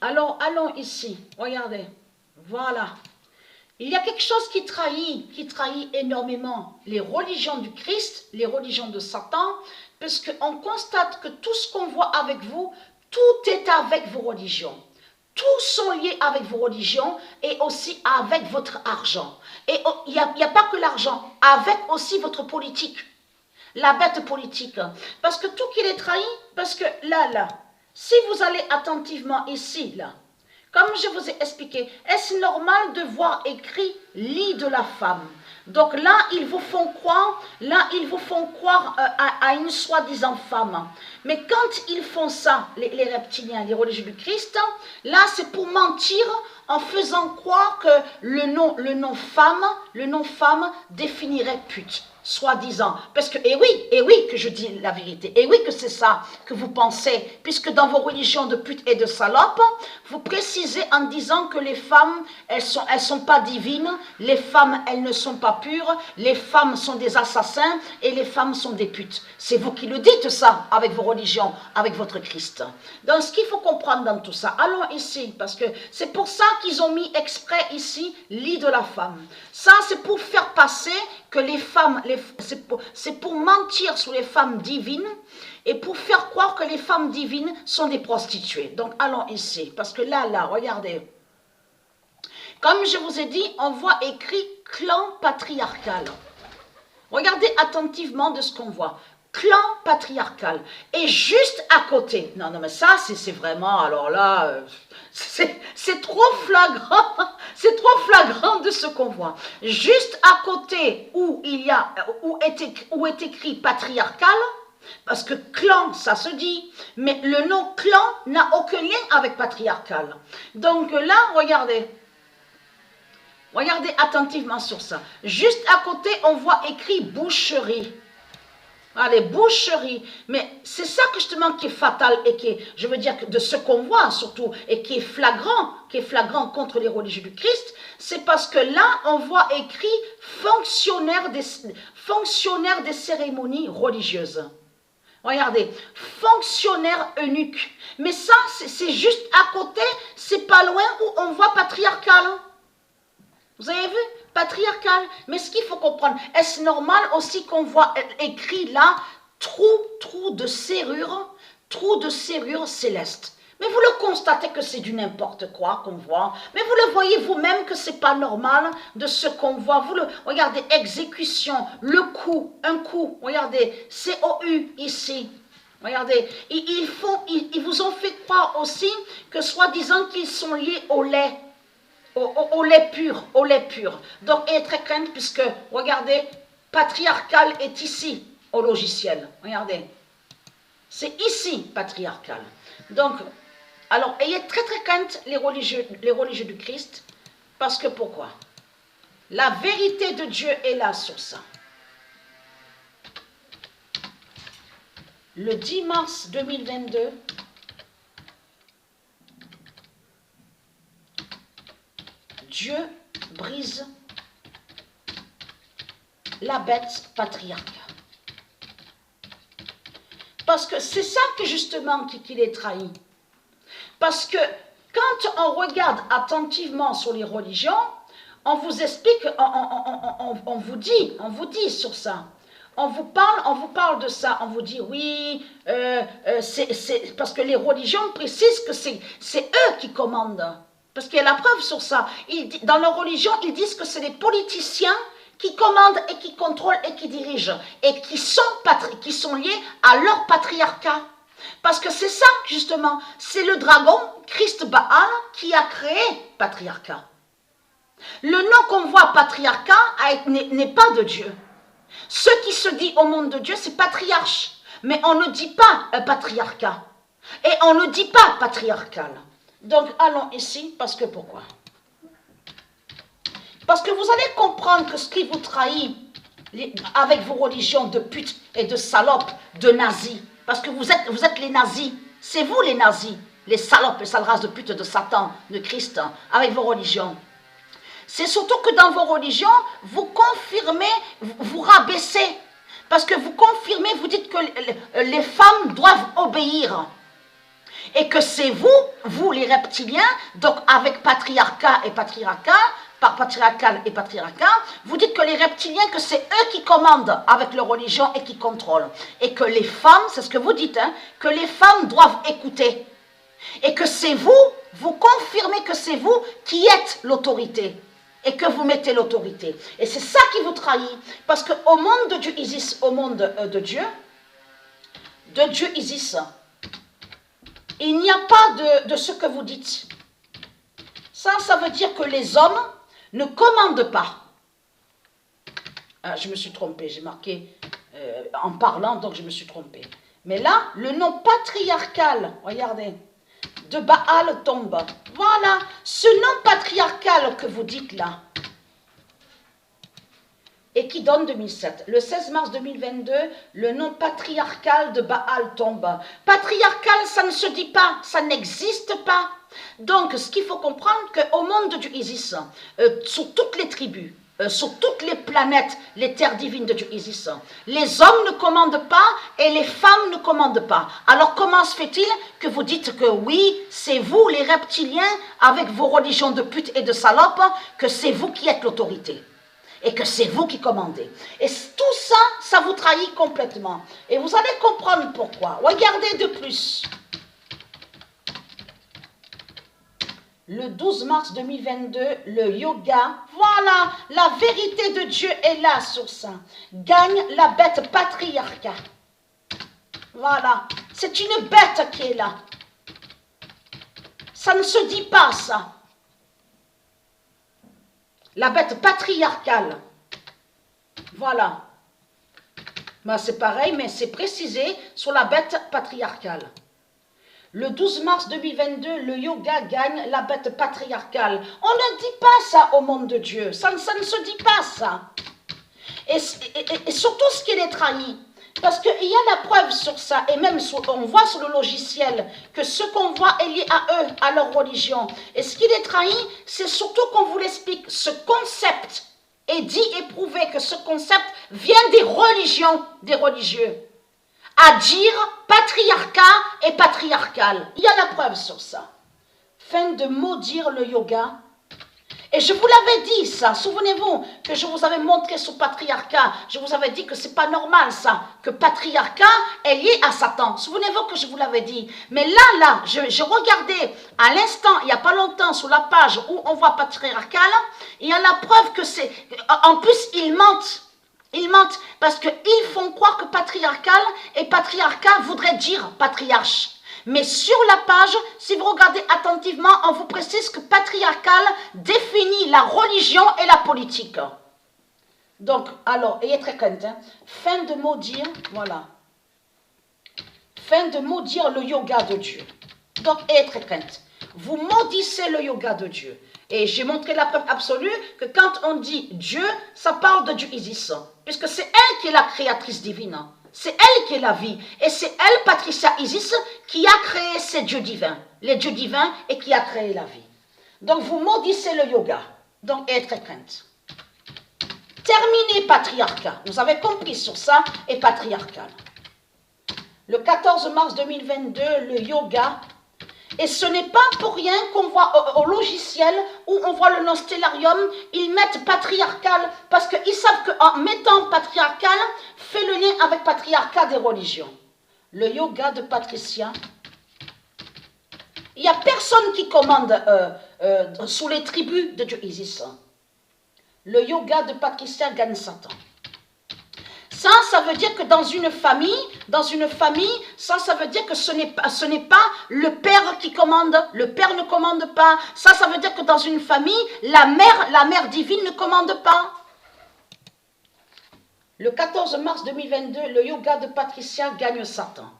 Alors, allons ici. Regardez. Voilà. Il y a quelque chose qui trahit énormément les religions du Christ, les religions de Satan, parce qu'on constate que tout ce qu'on voit avec vous, tout est avec vos religions. Tous sont liés avec vos religions et aussi avec votre argent. Et il n'y a pas que l'argent, avec aussi votre politique. La bête politique. Parce que tout qui les trahit, parce que là, si vous allez attentivement ici, là, comme je vous ai expliqué, est-ce normal de voir écrit « lit de la femme » ? Donc là, ils vous font croire, à une soi-disant femme. Mais quand ils font ça, les reptiliens, les religieux du Christ, là, c'est pour mentir en faisant croire que le nom femme définirait pute. Soi-disant, parce que, et oui que je dis la vérité, et oui que c'est ça que vous pensez, puisque dans vos religions de pute et de salope, vous précisez en disant que les femmes, elles sont pas divines, les femmes, elles ne sont pas pures, les femmes sont des assassins et les femmes sont des putes. C'est vous qui le dites ça avec vos religions, avec votre Christ. Donc ce qu'il faut comprendre dans tout ça, allons ici, parce que c'est pour ça qu'ils ont mis exprès ici, lit de la femme. Ça, c'est pour faire passer que les femmes, c'est pour mentir sur les femmes divines et pour faire croire que les femmes divines sont des prostituées. Donc allons ici, parce que là, regardez. Comme je vous ai dit, on voit écrit clan patriarcal. Regardez attentivement de ce qu'on voit. Clan patriarcal. Et juste à côté, non mais ça c'est vraiment, alors là, c'est trop flagrant, c'est trop flagrant de ce qu'on voit. Juste à côté où est écrit patriarcal, parce que clan, ça se dit, mais le nom clan n'a aucun lien avec patriarcal. Donc là, regardez attentivement sur ça. Juste à côté, on voit écrit boucherie. Allez, boucherie. Mais c'est ça justement qui est fatal et qui est, je veux dire, de ce qu'on voit surtout, et qui est flagrant contre les religieux du Christ, c'est parce que là, on voit écrit fonctionnaire des cérémonies religieuses. Regardez, fonctionnaire eunuque. Mais ça, c'est juste à côté, c'est pas loin où on voit patriarcal. Vous avez vu? Patriarcal. Mais ce qu'il faut comprendre, est-ce normal aussi qu'on voit écrit là, trou de serrure céleste? Mais vous le constatez que c'est du n'importe quoi qu'on voit. Mais vous le voyez vous-même que c'est pas normal de ce qu'on voit. Regardez, exécution, un coup, regardez, COU ici. Regardez, ils vous ont fait croire aussi que soi-disant qu'ils sont liés au lait. Au lait pur. Donc, et très crainte, puisque, regardez, patriarcal est ici, au logiciel. Regardez. C'est ici, patriarcal. Donc, alors, ayez très crainte, les religieux du Christ, parce que pourquoi? La vérité de Dieu est là sur ça. Le 10 mars 2022, Dieu brise la bête patriarcat. Parce que c'est ça que justement qui les trahit. Parce que quand on regarde attentivement sur les religions, on vous explique, on vous dit sur ça. On vous parle de ça, on vous dit oui, c'est parce que les religions précisent que c'est eux qui commandent. Parce qu'il y a la preuve sur ça. Dans leur religion, ils disent que c'est les politiciens qui commandent et qui contrôlent et qui dirigent. Et qui sont liés à leur patriarcat. Parce que c'est ça, justement. C'est le dragon, Christ Baal, qui a créé patriarcat. Le nom qu'on voit patriarcat n'est pas de Dieu. Ce qui se dit au monde de Dieu, c'est patriarche. Mais on ne dit pas patriarcat. Et on ne dit pas patriarcal. Donc, allons ici, parce que pourquoi? Parce que vous allez comprendre que ce qui vous trahit avec vos religions de putes et de salopes, de nazis, parce que vous êtes les nazis, c'est vous les nazis, les salopes, les sales races de putes de Satan, de Christ, avec vos religions. C'est surtout que dans vos religions, vous confirmez, vous rabaissez, parce que vous confirmez, vous dites que les femmes doivent obéir. Et que c'est vous, vous les reptiliens, donc avec patriarcat et patriarcat, par patriarcal et patriarcat, vous dites que les reptiliens, que c'est eux qui commandent avec leur religion et qui contrôlent. Et que les femmes, c'est ce que vous dites, hein, que les femmes doivent écouter. Et que c'est vous, vous confirmez que c'est vous qui êtes l'autorité. Et que vous mettez l'autorité. Et c'est ça qui vous trahit. Parce qu'au monde de Dieu Isis, au monde de Dieu Isis, il n'y a pas de ce que vous dites. Ça veut dire que les hommes ne commandent pas. Ah, je me suis trompée, j'ai marqué en parlant, donc je me suis trompée. Mais là, le nom patriarcal, regardez, de Baal tombe. Voilà, ce nom patriarcal que vous dites là, et qui donne 2007. Le 16 mars 2022, le nom patriarcal de Baal tombe. Patriarcal, ça ne se dit pas, ça n'existe pas. Donc, ce qu'il faut comprendre, qu'au monde de Dieu Isis, sur toutes les tribus, sur toutes les planètes, les terres divines de Dieu Isis, les hommes ne commandent pas et les femmes ne commandent pas. Alors, comment se fait-il que vous dites que oui, c'est vous, les reptiliens, avec vos religions de pute et de salopes, que c'est vous qui êtes l'autorité? Et que c'est vous qui commandez. Et tout ça, ça vous trahit complètement. Et vous allez comprendre pourquoi. Regardez de plus. Le 12 mars 2022, le yoga, voilà, la vérité de Dieu est là sur ça. Gagne la bête patriarcat. Voilà, c'est une bête qui est là. Ça ne se dit pas ça. La bête patriarcale. Voilà. Ben, c'est pareil, mais c'est précisé sur la bête patriarcale. Le 12 mars 2022, le yoga gagne la bête patriarcale. On ne dit pas ça au monde de Dieu. Ça ne se dit pas ça. Et surtout ce qui les trahit. Parce qu'il y a la preuve sur ça, et même on voit sur le logiciel que ce qu'on voit est lié à eux, à leur religion. Et ce qui les trahit, c'est surtout qu'on vous l'explique. Ce concept est dit et prouvé que ce concept vient des religions, des religieux. À dire patriarcat et patriarcal. Il y a la preuve sur ça. Fin de maudire le yoga. Et je vous l'avais dit ça, souvenez-vous que je vous avais montré sur patriarcat, je vous avais dit que c'est pas normal ça, que patriarcat est lié à Satan. Souvenez-vous que je vous l'avais dit. Mais là, je regardais à l'instant, il n'y a pas longtemps, sur la page où on voit patriarcal, il y a la preuve que c'est... En plus, ils mentent. Ils mentent parce qu'ils font croire que patriarcal et patriarcat voudrait dire patriarche. Mais sur la page, si vous regardez attentivement, on vous précise que patriarcal définit la religion et la politique. Donc, alors, ayez très crainte. Hein. Fin de maudire, voilà. Fin de maudire le yoga de Dieu. Donc, ayez très crainte. Vous maudissez le yoga de Dieu. Et j'ai montré la preuve absolue que quand on dit Dieu, ça parle de Dieu Isis. Puisque c'est elle qui est la créatrice divine. C'est elle qui est la vie. Et c'est elle, Patricia Isis, qui a créé ces dieux divins. Les dieux divins et qui a créé la vie. Donc vous maudissez le yoga. Donc ayez très crainte. Terminé patriarcat. Vous avez compris sur ça et patriarcal. Le 14 mars 2022, le yoga. Et ce n'est pas pour rien qu'on voit au logiciel où on voit le nom stellarium, ils mettent patriarcal parce qu'ils savent qu'en mettant patriarcal, fait le lien avec patriarcat des religions. Le yoga de Patricia. Il n'y a personne qui commande sous les tribus de Dieu Isis. Le yoga de Patricia gagne Satan. Ça veut dire que dans une famille, ça veut dire que ce n'est pas le père qui commande, le père ne commande pas. Ça veut dire que dans une famille, la mère divine ne commande pas. Le 14 mars 2022, le yoga de Patricia gagne Satan.